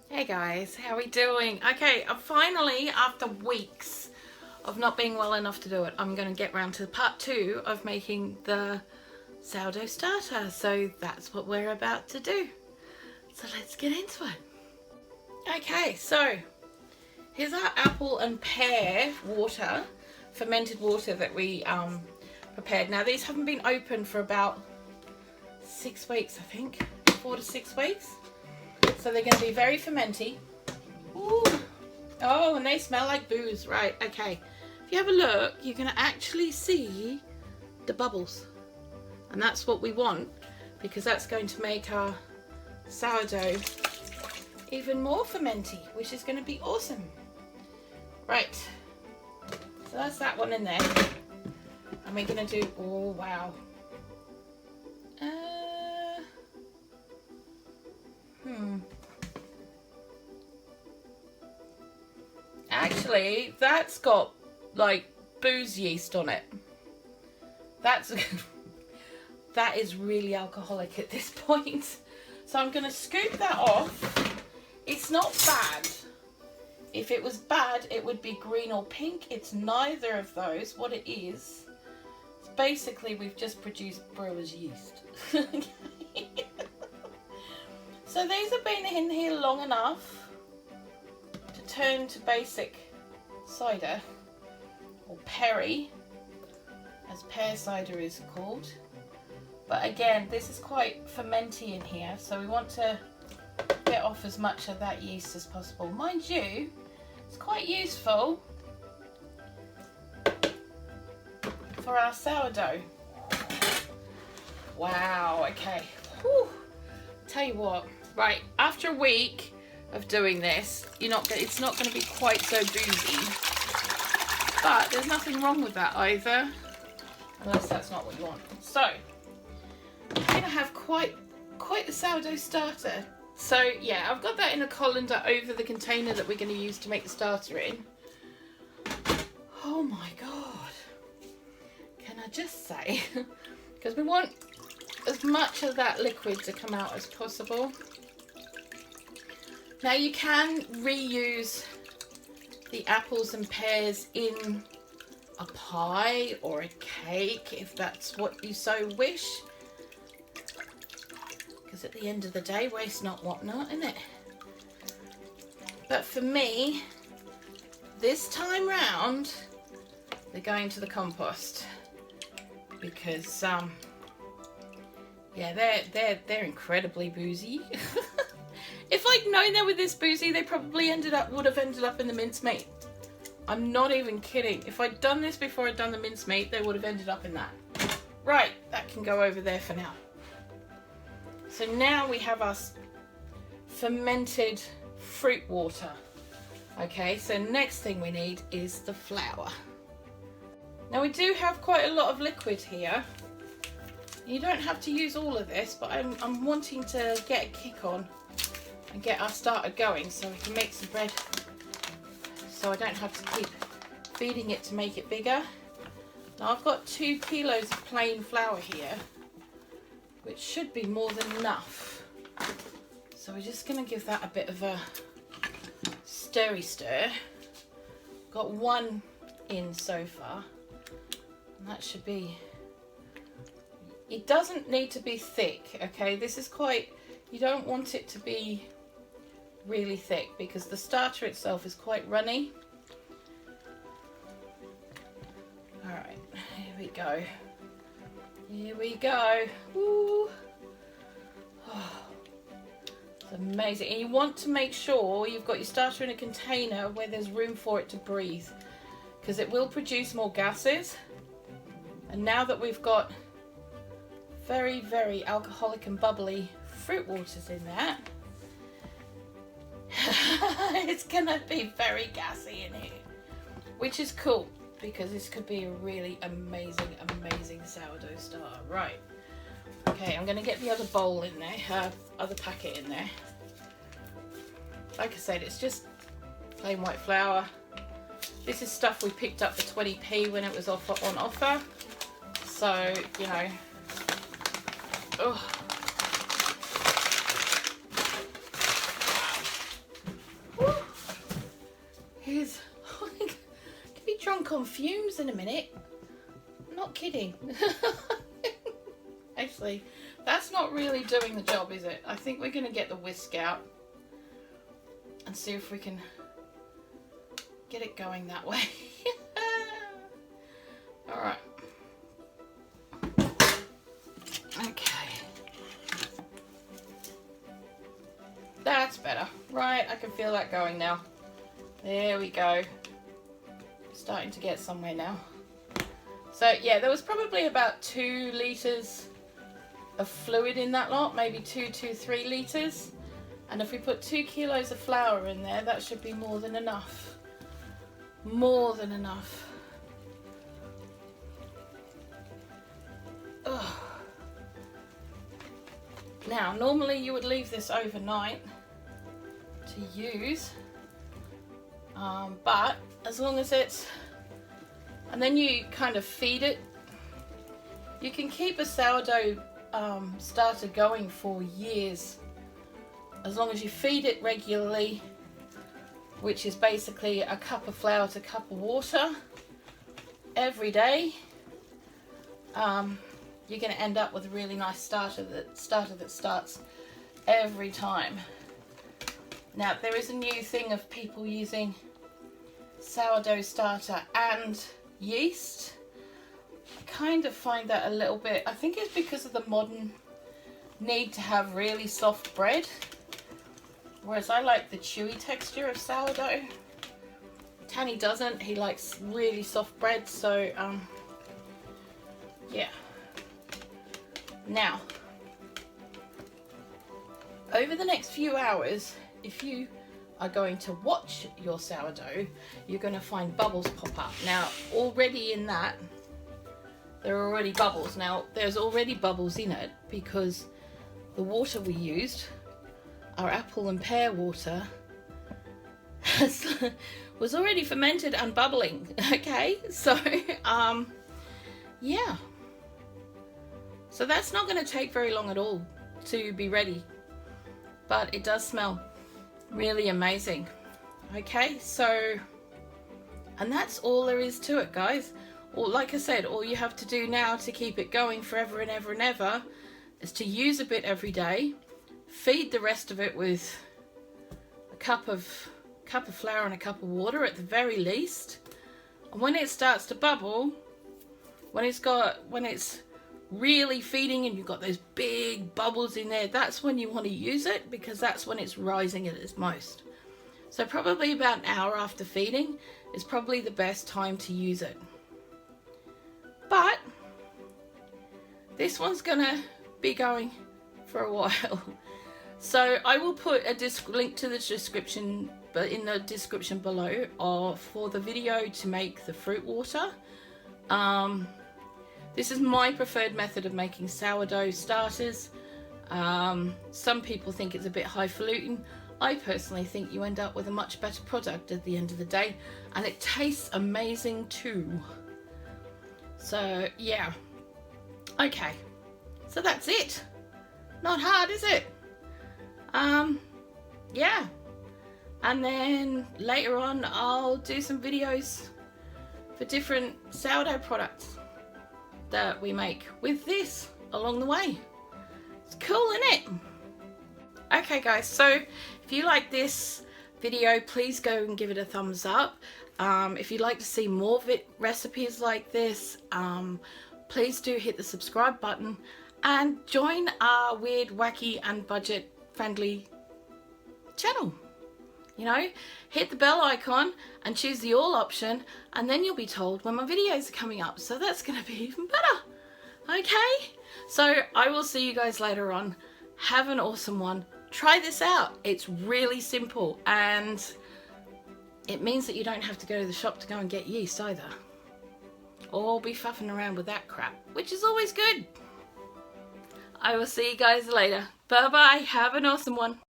Hey guys, how we doing? Okay, finally, after weeks of not being well enough to do it, I'm going to get round to part 2 of making the sourdough starter. So that's what we're about to do. So let's get into it. Okay, so here's our apple and pear water, fermented water that we prepared. Now these haven't been open for about 6 weeks, I think, 4 to 6 weeks. So they're going to be very fermenty. Ooh. Oh, and they smell like booze. Right, okay. If you have a look, you can actually see the bubbles. And that's what we want, because that's going to make our sourdough even more fermenty, which is going to be awesome. Right. So that's that one in there. And we're going to do, oh wow. Actually, that's got like booze yeast on it. That is really alcoholic at this point. So I'm going to scoop that off. It's not bad. If it was bad, it would be green or pink. It's neither of those. What it is basically we've just produced brewer's yeast. So these have been in here long enough to turn to basic cider, or perry, as pear cider is called. But again, this is quite fermenty in here, so we want to get off as much of that yeast as possible. Mind you, it's quite useful for our sourdough. Wow, okay. Whew. Tell you what, right, after a week of doing this, it's not going to be quite so boozy. But there's nothing wrong with that either, unless that's not what you want. So, I'm going to have quite the sourdough starter. So yeah, I've got that in a colander over the container that we're going to use to make the starter in. Oh my god. Can I just say, because we want as much of that liquid to come out as possible. Now you can reuse the apples and pears in a pie or a cake if that's what you so wish. Because at the end of the day, waste not, what not, isn't it? But for me, this time round, they're going to the compost. Because yeah, they're incredibly boozy. If I'd known they were this boozy, they probably would have ended up in the mincemeat. I'm not even kidding. If I'd done this before I'd done the mincemeat, they would have ended up in that. Right, that can go over there for now. So now we have our fermented fruit water. Okay, so next thing we need is the flour. Now we do have quite a lot of liquid here. You don't have to use all of this, but I'm wanting to get a kick on and get our starter going so we can make some bread, so I don't have to keep feeding it to make it bigger. Now I've got 2 kilos of plain flour here, which should be more than enough. So we're just going to give that a bit of a stir. Got 1 in so far, and that should be, it doesn't need to be thick, okay? This is quite, you don't want it to be really thick because the starter itself is quite runny. Alright, here we go. Here we go. Woo. Oh, it's amazing. And you want to make sure you've got your starter in a container where there's room for it to breathe, because it will produce more gases. And now that we've got very, very alcoholic and bubbly fruit waters in there, it's gonna be very gassy in here, which is cool because this could be a really amazing sourdough starter. Right, okay, I'm gonna get the other bowl in there, other packet in there. Like I said, it's just plain white flour. This is stuff we picked up for 20p when it was on offer, so you know. Oh. fumes in a minute. I'm not kidding. Actually, that's not really doing the job, is it? I think we're going to get the whisk out and see if we can get it going that way. Alright. Okay. That's better. Right, I can feel that going now. There we go. Starting to get somewhere now. So yeah, there was probably about 2 litres of fluid in that lot, maybe 2 to 3 litres. And if we put 2 kilos of flour in there, that should be more than enough. More than enough. Ugh. Now, normally you would leave this overnight to use, but as long as it's, and then you kind of feed it. You can keep a sourdough starter going for years as long as you feed it regularly, which is basically a cup of flour to a cup of water every day. You're going to end up with a really nice starter that starts every time. Now, there is a new thing of people using sourdough starter and yeast. I kind of find that a little bit, I think it's because of the modern need to have really soft bread, whereas I like the chewy texture of sourdough. Tanny doesn't, he likes really soft bread, so yeah. Now, over the next few hours, if you are going to watch your sourdough, you're going to find bubbles pop up. Now, already in that, there are already bubbles. Now, there's already bubbles in it because the water we used, our apple and pear water, was already fermented and bubbling. Okay, so yeah. So that's not going to take very long at all to be ready, but it does smell really amazing. Okay, so, and that's all there is to it, guys. Or like I said, all you have to do now to keep it going forever and ever and ever is to use a bit every day, feed the rest of it with a cup of flour and a cup of water at the very least, and when it starts to bubble, when it's really feeding and you've got those big bubbles in there, that's when you want to use it, because that's when it's rising at its most. So probably about an hour after feeding is probably the best time to use it. But this one's gonna be going for a while, so I will put a link to the description, but in the description below, for the video to make the fruit water. This is my preferred method of making sourdough starters. Some people think it's a bit highfalutin. I personally think you end up with a much better product at the end of the day, and it tastes amazing too. So yeah, okay, so that's it. Not hard, is it? Yeah, and then later on I'll do some videos for different sourdough products that we make with this along the way. It's cool, isn't it? Okay guys, so if you like this video, please go and give it a thumbs up. If you'd like to see more recipes like this, please do hit the subscribe button and join our weird, wacky and budget friendly channel. You know, hit the bell icon and choose the all option, and then you'll be told when my videos are coming up, so that's going to be even better. Okay, so I will see you guys later on. Have an awesome one. Try this out. It's really simple, and it means that you don't have to go to the shop to go and get yeast either, or be faffing around with that crap, which is always good. I will see you guys later. Bye bye. Have an awesome one.